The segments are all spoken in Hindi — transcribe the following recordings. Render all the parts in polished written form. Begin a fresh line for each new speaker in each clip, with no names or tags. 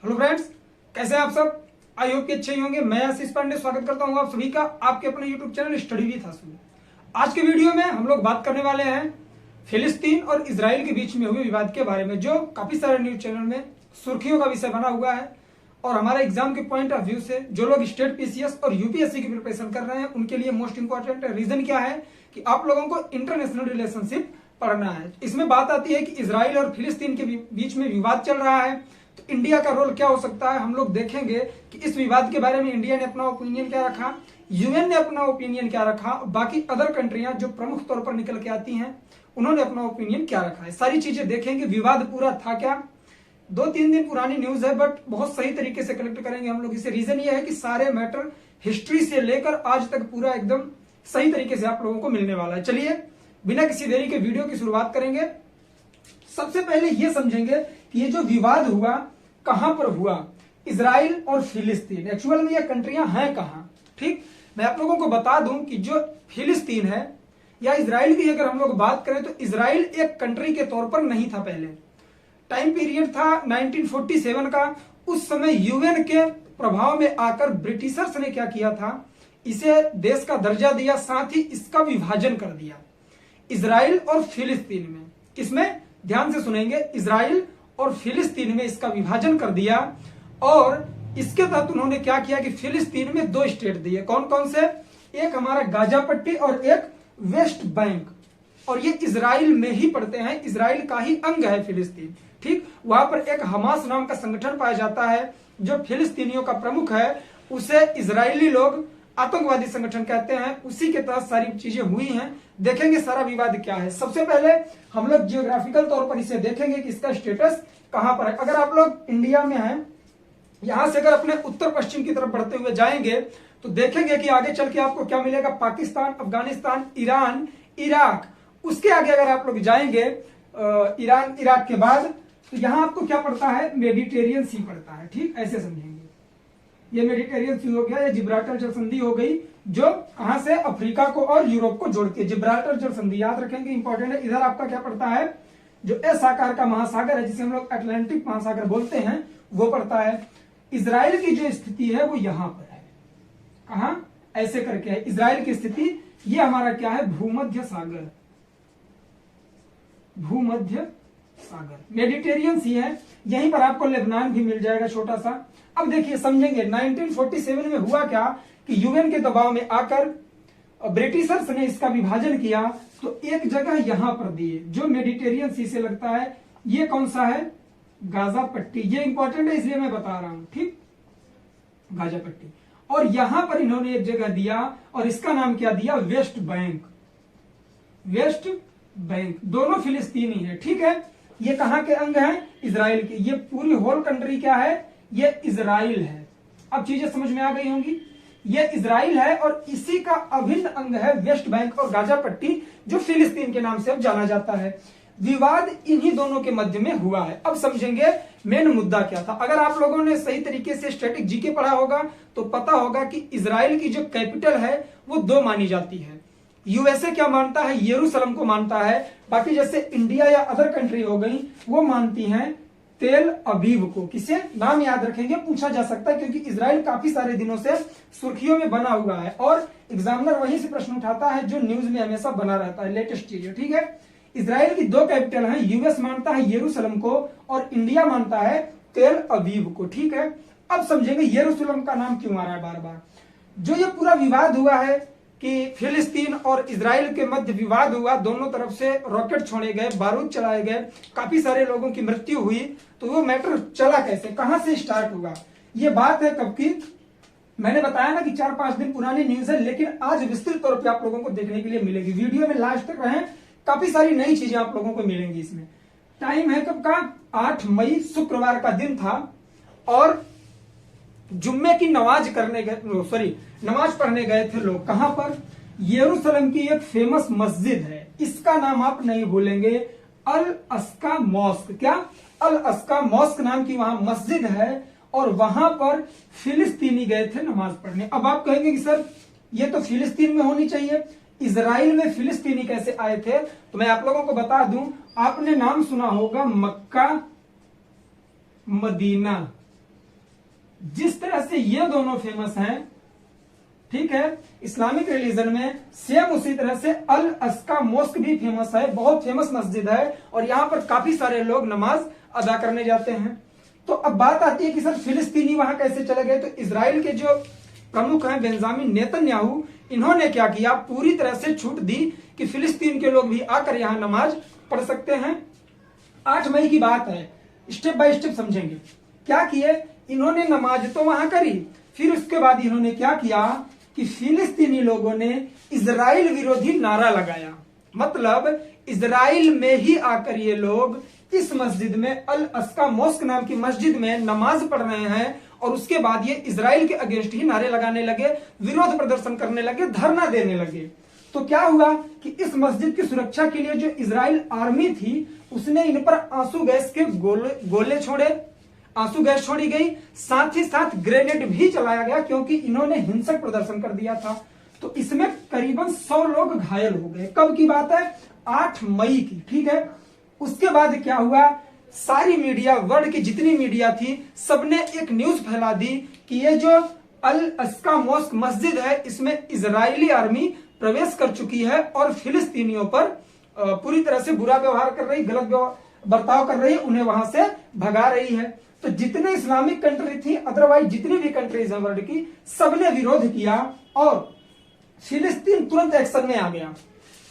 हेलो फ्रेंड्स, कैसे हैं आप सब। आई होप कि अच्छे ही होंगे। मैं आशीष पांडे स्वागत करता हूं आप सभी का आपके अपने यूट्यूब चैनल स्टडी विद आशु में। आज के वीडियो में हम लोग बात करने वाले हैं फिलिस्तीन और इजराइल के बीच में हुए विवाद के बारे में, जो काफी सारे न्यूज चैनल में सुर्खियों का विषय बना हुआ है। और हमारे एग्जाम के पॉइंट ऑफ व्यू से जो लोग स्टेट पीसीएस और यूपीएससी की प्रिपरेशन कर रहे हैं उनके लिए मोस्ट इंपॉर्टेंट रीजन क्या है कि आप लोगों को इंटरनेशनल रिलेशनशिप पढ़ना है। इसमें बात आती है कि इजराइल और फिलिस्तीन के बीच में विवाद चल रहा है, तो इंडिया का रोल क्या हो सकता है। हम लोग देखेंगे कि इस विवाद के बारे में इंडिया ने अपना ओपिनियन क्या रखा, यूएन ने अपना ओपिनियन क्या रखा, बाकी अदर कंट्रियां जो प्रमुख तौर पर निकल के आती हैं उन्होंने अपना ओपिनियन क्या रखा है। सारी चीजें देखेंगे। विवाद पूरा था क्या, 2-3 दिन पुरानी न्यूज है बट बहुत सही तरीके से कलेक्ट करेंगे हम लोग इसे। रीजन ये है कि सारे मैटर हिस्ट्री से लेकर आज तक पूरा एकदम सही तरीके से आप लोगों को मिलने वाला है। चलिए बिना किसी देरी के वीडियो की शुरुआत करेंगे। सबसे पहले ये समझेंगे कि ये जो विवाद हुआ कहां पर हुआ, इजराइल और फिलिस्तीन। एक्चुअल में ये कंट्रियां हैं कहां। ठीक, मैं आप लोगों को बता दूं कि जो फिलिस्तीन है या इजराइल की अगर हम लोग बात करें तो इजराइल एक कंट्री के तौर पर नहीं था। पहले टाइम पीरियड था 1947 का। उस समय यूएन के प्रभाव में आकर ब्रिटिशर्स ने क्या किया था, इसे देश का दर्जा दिया, साथ ही इसका विभाजन कर दिया इजराइल और फिलिस्तीन में। किसमें, ध्यान से सुनेंगे, इजराइल और फिलिस्तीन में इसका विभाजन कर दिया। और इसके तहत उन्होंने क्या किया कि फिलिस्तीन में 2 स्टेट दिए। कौन कौन से, एक हमारा गाजा पट्टी और एक वेस्ट बैंक। और ये इजराइल में ही पड़ते हैं, इजराइल का ही अंग है फिलिस्तीन। ठीक, वहां पर एक हमास नाम का संगठन पाया जाता है जो फिलिस्तीनियों का प्रमुख है। उसे इजरायली लोग आतंकवादी संगठन कहते हैं। उसी के तहत सारी चीजें हुई हैं। देखेंगे सारा विवाद क्या है। सबसे पहले हम लोग जियोग्राफिकल तौर पर इसे देखेंगे कि इसका स्टेटस कहां पर है। अगर आप लोग इंडिया में हैं, यहां से अगर अपने उत्तर पश्चिम की तरफ बढ़ते हुए जाएंगे तो देखेंगे कि आगे चल के आपको क्या मिलेगा, पाकिस्तान, अफगानिस्तान, ईरान, इराक। उसके आगे अगर आप लोग जाएंगे ईरान, इराक के बाद, तो यहां आपको क्या पड़ता है, मेडिटेरियन सी पड़ता है। ठीक, ऐसे समझेंगे। ये मेडिटेरियन सी हो गया, ये जिब्राल्टर जल संधि हो गई जो कहां से, अफ्रीका को और यूरोप को जोड़ती है। जिब्राल्टर जल संधि याद रखेंगे, इंपॉर्टेंट है। इधर आपका क्या पड़ता है, जो एस आकार का महासागर है जिसे हम लोग अटलांटिक महासागर बोलते हैं, वो पड़ता है। इजराइल की जो स्थिति है वो यहां पर है। कहां, ऐसे करके है इजराइल की स्थिति। ये हमारा क्या है, भूमध्य सागर, भूमध्य सागर, मेडिटेरियन सी है। यहीं पर आपको लेबनान भी मिल जाएगा छोटा सा। अब देखिए समझेंगे 1947 में हुआ क्या कि यूएन के दबाव में आकर ब्रिटिशर्स ने इसका विभाजन किया। तो एक जगह यहां पर दिए जो मेडिटेरियन सी से लगता है। ये कौन सा है, गाजा पट्टी। ये इंपॉर्टेंट है इसलिए मैं बता रहा हूं। ठीक, गाजा पट्टी। और यहां पर इन्होंने एक जगह दिया और इसका नाम क्या दिया, वेस्ट बैंक। वेस्ट बैंक, दोनों फिलिस्तीनी है। ठीक है, ये कहां के अंग हैं, इजराइल के। ये पूरी होल कंट्री क्या है, ये इजराइल है। अब चीजें समझ में आ गई होंगी। ये इजराइल है और इसी का अभिन्न अंग है वेस्ट बैंक और गाजा पट्टी, जो फिलिस्तीन के नाम से अब जाना जाता है। विवाद इन्हीं दोनों के मध्य में हुआ है। अब समझेंगे मेन मुद्दा क्या था। अगर आप लोगों ने सही तरीके से स्टैटिक जीके पढ़ा होगा तो पता होगा कि इजराइल की जो कैपिटल है वो 2 मानी जाती है। यूएसए क्या मानता है, यरूशलेम को मानता है। बाकी जैसे इंडिया या अदर कंट्री हो गई वो मानती हैं तेल अबीब को। किसे, नाम याद रखेंगे, पूछा जा सकता है क्योंकि इजराइल काफी सारे दिनों से सुर्खियों में बना हुआ है और एग्जामिनर वहीं से प्रश्न उठाता है जो न्यूज में हमेशा बना रहता है, लेटेस्ट चीज। ठीक है, इजराइल की 2 कैपिटल हैं, यूएस मानता है यरूशलेम को और इंडिया मानता है तेल अबीब को। ठीक है, अब समझेंगे यरूशलेम का नाम क्यों आ रहा है बार बार। जो ये पूरा विवाद हुआ है कि फिलिस्तीन और इजराइल के मध्य विवाद हुआ, दोनों तरफ से रॉकेट छोड़े गए, बारूद चलाए गए, काफी सारे लोगों की मृत्यु हुई। तो वो मैटर चला कैसे, कहां से स्टार्ट हुआ, ये बात है कब की। मैंने बताया ना कि 4-5 दिन पुरानी न्यूज है, लेकिन आज विस्तृत तौर पर आप लोगों को देखने के लिए मिलेगी। वीडियो में लास्ट तक रहें, काफी सारी नई चीजें आप लोगों को मिलेंगी इसमें। टाइम है कब का, 8 मई शुक्रवार का दिन था और जुम्मे की नमाज पढ़ने गए थे लोग। कहां पर, यरूशलेम की एक फेमस मस्जिद है, इसका नाम आप नहीं भूलेंगे, अल अस्का मॉस्क। क्या, अल अस्का मॉस्क नाम की वहां मस्जिद है और वहां पर फिलिस्तीनी गए थे नमाज पढ़ने। अब आप कहेंगे कि सर ये तो फिलिस्तीन में होनी चाहिए, इजराइल में फिलिस्तीनी कैसे आए थे। तो मैं आप लोगों को बता दूं, आपने नाम सुना होगा मक्का, मदीना। जिस तरह से ये दोनों फेमस हैं, ठीक है, इस्लामिक रिलीजन में सेम उसी तरह से अल अस्का मोस्क भी फेमस है, बहुत फेमस मस्जिद है और यहाँ पर काफी सारे लोग नमाज अदा करने जाते हैं। तो अब बात आती है कि सर फिलिस्तीनी वहां कैसे चले गए। तो इजराइल के जो प्रमुख हैं बेंजामिन नेतन्याहू, इन्होंने क्या किया, पूरी तरह से छूट दी कि फिलिस्तीन के लोग भी आकर यहाँ नमाज पढ़ सकते हैं। 8 मई की बात है, स्टेप बाय स्टेप समझेंगे। क्या किए इन्होंने, नमाज तो वहां करी, फिर उसके बाद इन्होंने क्या किया कि फिलिस्तीनी लोगों ने इजराइल विरोधी नारा लगाया। मतलब इजराइल में ही आकर ये लोग इस मस्जिद में, अल अस्का मोस्क नाम की मस्जिद में नमाज पढ़ रहे हैं और उसके बाद ये इजराइल के अगेंस्ट ही नारे लगाने लगे, विरोध प्रदर्शन करने लगे, धरना देने लगे। तो क्या हुआ कि इस मस्जिद की सुरक्षा के लिए जो इजराइल आर्मी थी उसने इन पर आंसू गैस के गोले छोड़े, आंसू गैस छोड़ी गई, साथ ही साथ ग्रेनेड भी चलाया गया क्योंकि इन्होंने हिंसक प्रदर्शन कर दिया था। तो इसमें करीबन 100 लोग घायल हो गए। कब की बात है, 8 मई की, ठीक है। उसके बाद क्या हुआ, सारी मीडिया, वर्ल्ड की जितनी मीडिया थी, सबने एक न्यूज फैला दी कि ये जो अल अस्का मोस्क मस्जिद है इसमें इजरायली आर्मी प्रवेश कर चुकी है और फिलिस्तीनियों पर पूरी तरह से बुरा व्यवहार कर रही, गलत बर्ताव कर रही है, उन्हें वहां से भगा रही है। तो जितने इस्लामिक कंट्री थी, अदरवाइज जितनी भी कंट्रीज है वर्ल्ड की, सबने विरोध किया और फिलिस्तीन तुरंत एक्शन में आ गया।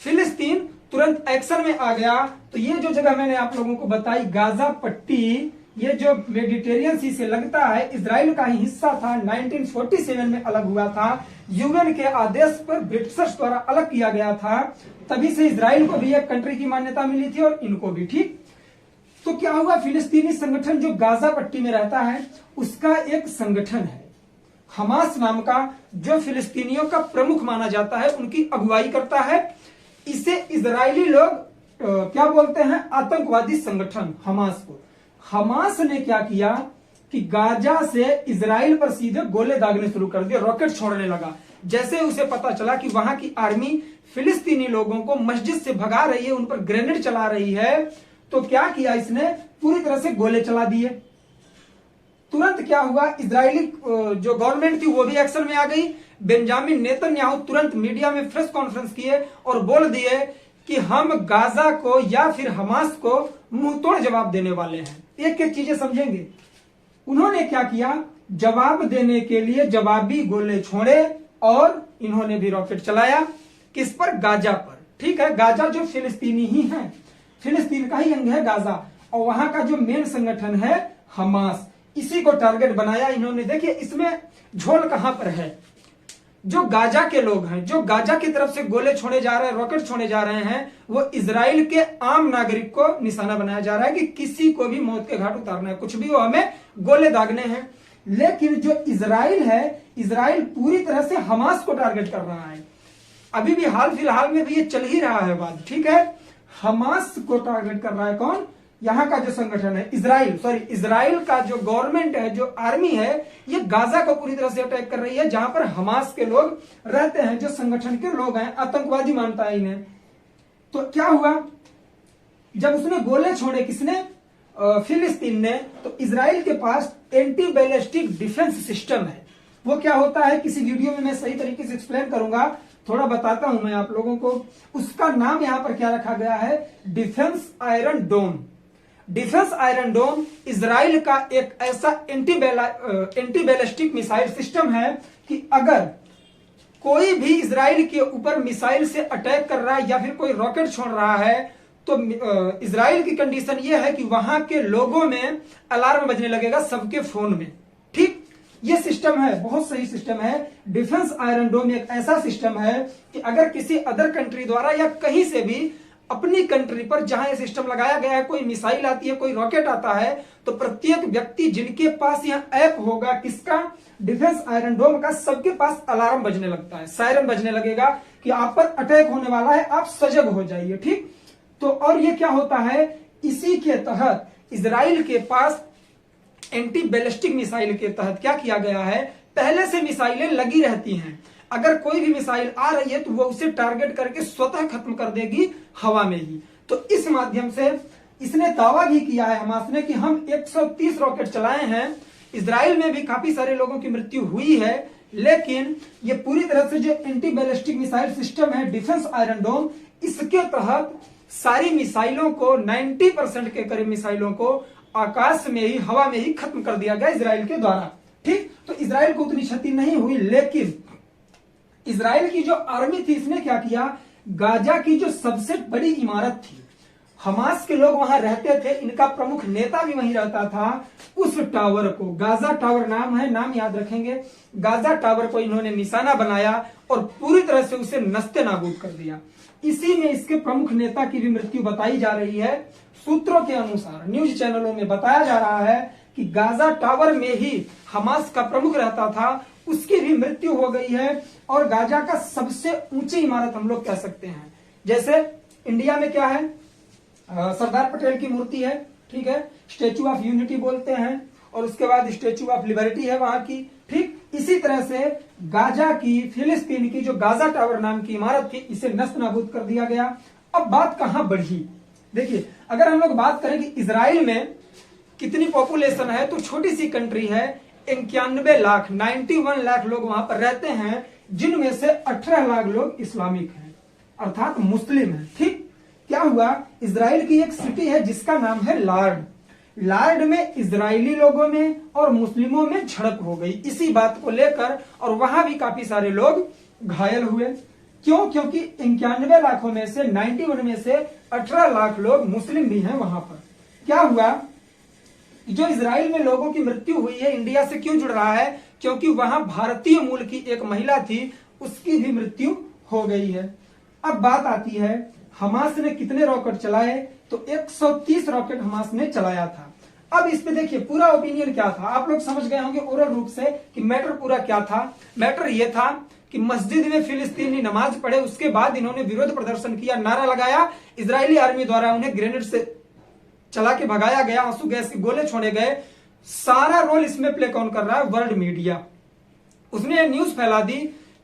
फिलिस्तीन तुरंत एक्शन में आ गया। तो ये जो जगह मैंने आप लोगों को बताई, गाजा पट्टी, ये जो मेडिटेरियन सी से लगता है इजराइल का ही हिस्सा था, 1947 में अलग हुआ था, यूएन के आदेश पर ब्रिटिशर्स द्वारा अलग किया गया था, तभी से इजराइल को भी एक कंट्री की मान्यता मिली थी और इनको भी, ठीक। तो क्या हुआ, फिलिस्तीनी संगठन जो गाजा पट्टी में रहता है उसका एक संगठन है हमास नाम का, जो फिलिस्तीनियों का प्रमुख माना जाता है, उनकी अगुवाई करता है। इसे इजरायली लोग क्या बोलते हैं, आतंकवादी संगठन हमास को। हमास ने क्या किया कि गाजा से इजराइल पर सीधे गोले दागने शुरू कर दिए, रॉकेट छोड़ने लगा। जैसे उसे पता चला कि वहां की आर्मी फिलिस्तीनी लोगों को मस्जिद से भगा रही है, उन पर ग्रेनेड चला रही है, तो क्या किया, इसने पूरी तरह से गोले चला दिए। तुरंत क्या हुआ, इजरायली जो गवर्नमेंट थी वो भी एक्शन में आ गई। बेंजामिन नेतन्याहू तुरंत मीडिया में प्रेस कॉन्फ्रेंस किए और बोल दिए कि हम गाजा को या फिर हमास को मुंह तोड़ जवाब देने वाले हैं। एक एक चीजें समझेंगे। उन्होंने क्या किया, जवाब देने के लिए जवाबी गोले छोड़े और इन्होंने भी रॉकेट चलाया। किस पर, गाजा पर, ठीक है। गाजा जो फिलिस्तीनी ही है, फिलिस्तीन का ही अंग है गाजा, और वहां का जो मेन संगठन है हमास, इसी को टारगेट बनाया इन्होंने। देखिए इसमें झोल कहां पर है, जो गाजा के लोग हैं, जो गाजा की तरफ से गोले छोड़े जा रहे हैं, रॉकेट छोड़े जा रहे हैं, वो इजराइल के आम नागरिक को निशाना बनाया जा रहा है कि किसी को भी मौत के घाट उतारना है, कुछ भी हो, हमें गोले दागने हैं। लेकिन जो इजराइल है, इजराइल पूरी तरह से हमास को टारगेट कर रहा है। अभी भी हाल फिलहाल में भी ये चल ही रहा है बात, ठीक है। हमास को टारगेट कर रहा है कौन, यहां का जो संगठन है इजराइल का जो गवर्नमेंट है, जो आर्मी है, ये गाजा को पूरी तरह से अटैक कर रही है, जहां पर हमास के लोग रहते हैं, जो संगठन के लोग हैं, आतंकवादी मानता है इन्हें। तो क्या हुआ, जब उसने गोले छोड़े, किसने, फिलिस्तीन ने, तो इजराइल के पास एंटी बैलिस्टिक डिफेंस सिस्टम है। वो क्या होता है, किसी वीडियो में मैं सही तरीके से एक्सप्लेन करूंगा, थोड़ा बताता हूं मैं आप लोगों को। उसका नाम यहां पर क्या रखा गया है, डिफेंस आयरन डोम। डिफेंस आयरन डोम इजराइल का एक ऐसा एंटी बैलिस्टिक मिसाइल सिस्टम है कि अगर कोई भी इजराइल के ऊपर मिसाइल से अटैक कर रहा है या फिर कोई रॉकेट छोड़ रहा है, तो इजराइल की कंडीशन यह है कि वहां के लोगों में अलार्म बजने लगेगा, सबके फोन में, ठीक। ये सिस्टम है, बहुत सही सिस्टम है। डिफेंस आयरन डोम एक ऐसा सिस्टम है कि अगर किसी अदर कंट्री द्वारा या कहीं से भी अपनी कंट्री पर जहां ये सिस्टम लगाया गया है, कोई मिसाइल आती है, कोई रॉकेट आता है, तो प्रत्येक व्यक्ति जिनके पास यह ऐप होगा, किसका, डिफेंस आयरन डोम का, सबके पास अलार्म बजने लगता है, सायरन बजने लगेगा कि आप पर अटैक होने वाला है, आप सजग हो जाइए, ठीक। तो और ये क्या होता है, इसी के तहत इजराइल के पास एंटी बैलिस्टिक मिसाइल के तहत क्या किया गया है, पहले से मिसाइलें लगी रहती हैं, अगर कोई भी मिसाइल आ रही है तो वो उसे टारगेट करके स्वतः खत्म कर देगी हवा में ही। तो इस माध्यम से इसने दावा भी किया है हमास ने कि हम 130 रॉकेट चलाए हैं, इजराइल में भी काफी सारे लोगों की मृत्यु हुई है, लेकिन ये पूरी तरह से जो एंटी बैलिस्टिक मिसाइल सिस्टम है डिफेंस आयरन डोम, इसके तहत सारी मिसाइलों को 90% के करीब मिसाइलों को आकाश में ही, हवा में ही खत्म कर दिया गया इजराइल के द्वारा। ठीक, तो इजराइल को उतनी क्षति नहीं हुई, लेकिन इजराइल की जो आर्मी थी इसने क्या किया, गाजा की जो सबसे बड़ी इमारत थी, हमास के लोग वहां रहते थे, इनका प्रमुख नेता भी वहीं रहता था, उस टावर को, गाजा टावर नाम है, नाम याद रखेंगे, गाजा टावर को इन्होंने निशाना बनाया और पूरी तरह से उसे नस्ते नाबूद कर दिया। इसी में इसके प्रमुख नेता की भी मृत्यु बताई जा रही है। सूत्रों के अनुसार न्यूज चैनलों में बताया जा रहा है कि गाजा टावर में ही हमास का प्रमुख रहता था, उसकी भी मृत्यु हो गई है। और गाजा का सबसे ऊंची इमारत हम लोग कह सकते हैं, जैसे इंडिया में क्या है, सरदार पटेल की मूर्ति है, ठीक है, स्टेचू ऑफ यूनिटी बोलते हैं, और उसके बाद स्टेचू ऑफ लिबर्टी है वहां की। ठीक, इसी तरह से गाजा की, फिलिस्तीन की जो गाजा टावर नाम की इमारत थी, इसे नष्ट नाबूद कर दिया गया। अब बात कहां बढ़ी, देखिए, अगर हम लोग बात करें कि इजराइल में कितनी पॉपुलेशन है, तो छोटी सी कंट्री है, 91 लाख 91 लाख लोग वहां पर रहते हैं, जिनमें से 18 लाख लोग इस्लामिक हैं, अर्थात मुस्लिम हैं। ठीक, क्या हुआ, इजराइल की एक सिटी है जिसका नाम है लार्ड, लार्ड में इजरायली लोगों में और मुस्लिमों में झड़प हो गई इसी बात को लेकर, और वहां भी काफी सारे लोग घायल हुए। क्यों, क्योंकि 91 लाखों में से 91 में से 18 लाख लोग मुस्लिम भी हैं वहां पर। क्या हुआ, जो इजराइल में लोगों की मृत्यु हुई है, इंडिया से क्यों जुड़ रहा है, क्योंकि वहां भारतीय मूल की एक महिला थी, उसकी भी मृत्यु हो गई है। अब बात आती है हमास ने कितने रॉकेट चलाए, तो 130 रॉकेट हमास ने चलाया था। अब इस पे देखिए पूरा ओपिनियन क्या था, आप लोग समझ गए होंगे ओरल रूप से कि मैटर पूरा क्या था। मैटर यह था कि मस्जिद में फिलिस्तीनी नमाज पढ़े, उसके बाद इन्होंने विरोध प्रदर्शन किया, नारा लगाया, इजरायली आर्मी द्वारा उन्हें ग्रेनेड से चला के भगाया गया, आंसू गैस के गोले छोड़े गए। सारा रोल इसमें प्ले कौन कर रहा है, वर्ल्ड मीडिया। उसने न्यूज फैला दी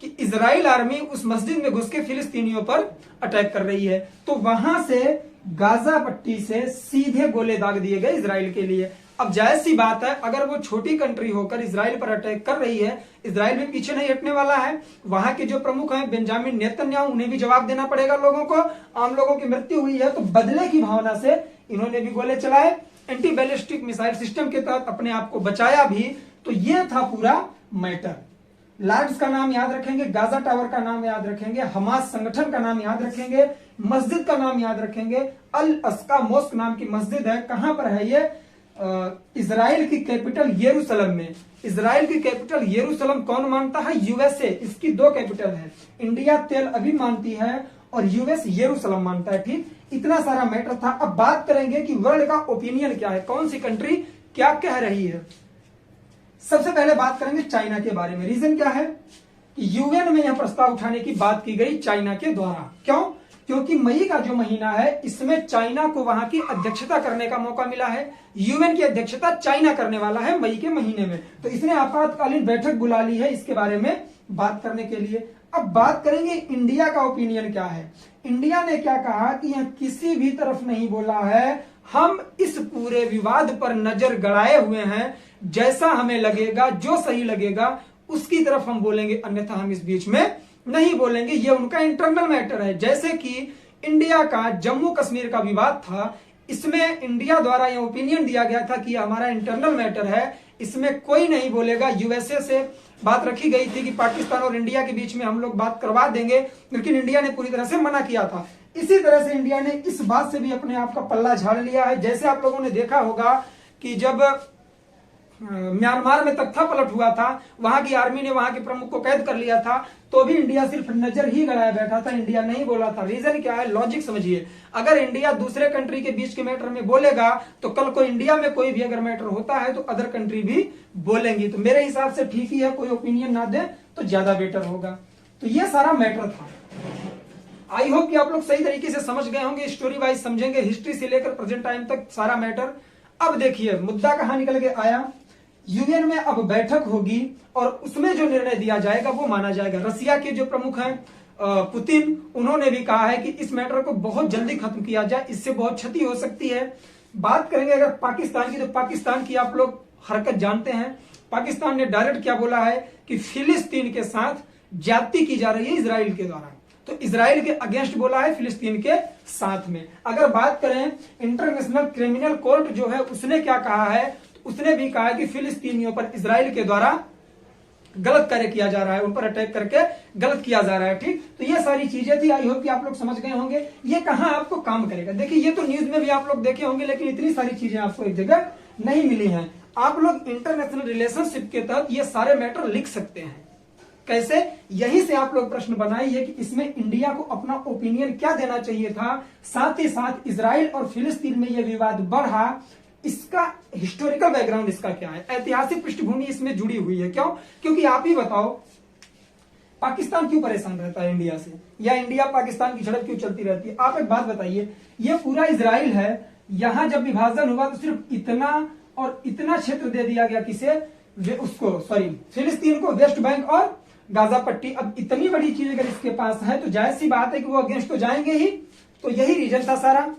कि इजराइल आर्मी उस मस्जिद में घुस के फिलिस्तीनियों पर अटैक कर रही है, तो वहां से गाजा पट्टी से सीधे गोले दाग दिए गए इजराइल के लिए। अब जायज सी बात है, अगर वो छोटी कंट्री होकर इजराइल पर अटैक कर रही है, इजराइल भी पीछे नहीं हटने वाला है। वहां के जो प्रमुख हैं बेंजामिन नेतन्याहू, उन्हें भी जवाब देना पड़ेगा लोगों को। आम लोगों की मृत्यु हुई है, तो बदले की भावना से इन्होंने भी गोले चलाए, एंटी बैलिस्टिक मिसाइल सिस्टम के तहत अपने आप को बचाया भी। तो यह था पूरा मैटर। लार्ड्स का नाम याद रखेंगे, गाजा टावर का नाम याद रखेंगे, हमास संगठन का नाम याद रखेंगे, मस्जिद का नाम याद रखेंगे, अल अस्का मोस्क नाम की मस्जिद है। कहां पर है ये, इजराइल की कैपिटल यरूशलेम में। इजराइल की कैपिटल यरूशलेम कौन मानता है, यूएसए। इसकी दो कैपिटल है, इंडिया तेल अवीव मानती है और यूएस यरूशलेम मानता है। ठीक, इतना सारा मैटर था। अब बात करेंगे कि वर्ल्ड का ओपिनियन क्या है, कौन सी कंट्री क्या कह रही है। सबसे पहले बात करेंगे चाइना के बारे में। रीजन क्या है कि यूएन में यह प्रस्ताव उठाने की बात की गई चाइना के द्वारा। क्यों, क्योंकि मई का जो महीना है, इसमें चाइना को वहां की अध्यक्षता करने का मौका मिला है। यूएन की अध्यक्षता चाइना करने वाला है मई के महीने में, तो इसने आपातकालीन बैठक बुला ली है इसके बारे में बात करने के लिए। अब बात करेंगे इंडिया का ओपिनियन क्या है। इंडिया ने क्या कहा कि यह किसी भी तरफ नहीं बोला है, हम इस पूरे विवाद पर नजर गड़ाए हुए हैं, जैसा हमें लगेगा, जो सही लगेगा उसकी तरफ हम बोलेंगे, अन्यथा हम इस बीच में नहीं बोलेंगे। ये उनका इंटरनल मैटर है। जैसे कि इंडिया का जम्मू कश्मीर का विवाद था, इसमें इंडिया द्वारा यह ओपिनियन दिया गया था कि हमारा इंटरनल मैटर है, इसमें कोई नहीं बोलेगा। यूएसए से बात रखी गई थी कि पाकिस्तान और इंडिया के बीच में हम लोग बात करवा देंगे, लेकिन इंडिया ने पूरी तरह से मना किया था। इसी तरह से इंडिया ने इस बात से भी अपने आप का पल्ला झाड़ लिया है। जैसे आप लोगों ने देखा होगा कि जब म्यांमार में तख्ता पलट हुआ था, वहां की आर्मी ने वहां के प्रमुख को कैद कर लिया था, तो भी इंडिया सिर्फ नजर ही गड़ाए बैठा था, इंडिया नहीं बोला था। रीजन क्या है, लॉजिक समझिए। अगर इंडिया दूसरे कंट्री के बीच के मैटर में बोलेगा, तो कल को इंडिया में कोई भी अगर मैटर होता है तो अदर कंट्री भी बोलेंगी। तो मेरे हिसाब से ठीक ही है, कोई ओपिनियन ना दे तो ज्यादा बेटर होगा। तो ये सारा मैटर था। आई होप कि आप लोग सही तरीके से समझ गए होंगे, स्टोरी वाइज समझेंगे, हिस्ट्री से लेकर प्रेजेंट टाइम तक सारा मैटर। अब देखिए मुद्दा कहां निकल के आया। यूएन में अब बैठक होगी और उसमें जो निर्णय दिया जाएगा वो माना जाएगा। रसिया के जो प्रमुख हैं पुतिन, उन्होंने भी कहा है कि इस मैटर को बहुत जल्दी खत्म किया जाए, इससे बहुत क्षति हो सकती है। बात करेंगे अगर पाकिस्तान की, तो पाकिस्तान की आप लोग हरकत जानते हैं। पाकिस्तान ने डायरेक्ट क्या बोला है कि फिलिस्तीन के साथ ज्यादती की जा रही है इजराइल के द्वारा। तो इजराइल के अगेंस्ट बोला है, फिलिस्तीन के साथ में। अगर बात करें इंटरनेशनल क्रिमिनल कोर्ट जो है उसने क्या कहा है, तो उसने भी कहा है कि फिलिस्तीनियों पर इजराइल के द्वारा गलत कार्य किया जा रहा है, उन पर अटैक करके गलत किया जा रहा है। ठीक, तो ये सारी चीजें थी। आई होप कि आप लोग समझ गए होंगे ये कहां आपको काम करेगा। देखिए ये तो न्यूज में भी आप लोग देखे होंगे, लेकिन इतनी सारी चीजें आपको एक जगह नहीं मिली हैं। आप लोग इंटरनेशनल रिलेशनशिप के तहत ये सारे मैटर लिख सकते हैं। कैसे? यही से आप लोग प्रश्न बनाइए कि इसमें इंडिया को अपना ओपिनियन क्या देना चाहिए था। साथ ही साथ इजराइल और फिलिस्तीन में यह विवाद बढ़ा, इसका हिस्टोरिकल बैकग्राउंड इसका क्या है, ऐतिहासिक पृष्ठभूमि इसमें जुड़ी हुई है। क्यों? क्योंकि आप ही बताओ पाकिस्तान क्यों परेशान रहता है इंडिया से, या इंडिया पाकिस्तान की झड़प क्यों चलती रहती है। आप एक बात बताइए, ये पूरा इजराइल है, यहां जब विभाजन हुआ तो सिर्फ इतना और इतना क्षेत्र दे दिया गया किसे, फिलिस्तीन को, वेस्ट बैंक और गाजा पट्टी। अब इतनी बड़ी चीज अगर इसके पास है तो जाहिर सी बात है कि वो अगेंस्ट तो जाएंगे ही। तो यही रीजन था सारा।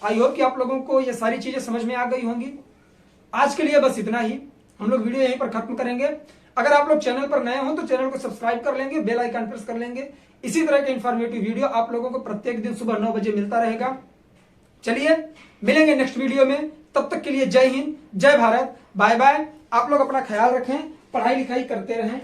आई होप कि आप लोगों को ये सारी चीजें समझ में आ गई होंगी। आज के लिए बस इतना ही, हम लोग वीडियो यहीं पर खत्म करेंगे। अगर आप लोग चैनल पर नए हो तो चैनल को सब्सक्राइब कर लेंगे, बेल आइकन प्रेस कर लेंगे। इसी तरह के इंफॉर्मेटिव वीडियो आप लोगों को प्रत्येक दिन सुबह 9 बजे मिलता रहेगा। चलिए मिलेंगे नेक्स्ट वीडियो में, तब तक के लिए जय हिंद, जय भारत, बाय बाय। आप लोग अपना ख्याल रखें, पढ़ाई लिखाई करते रहें।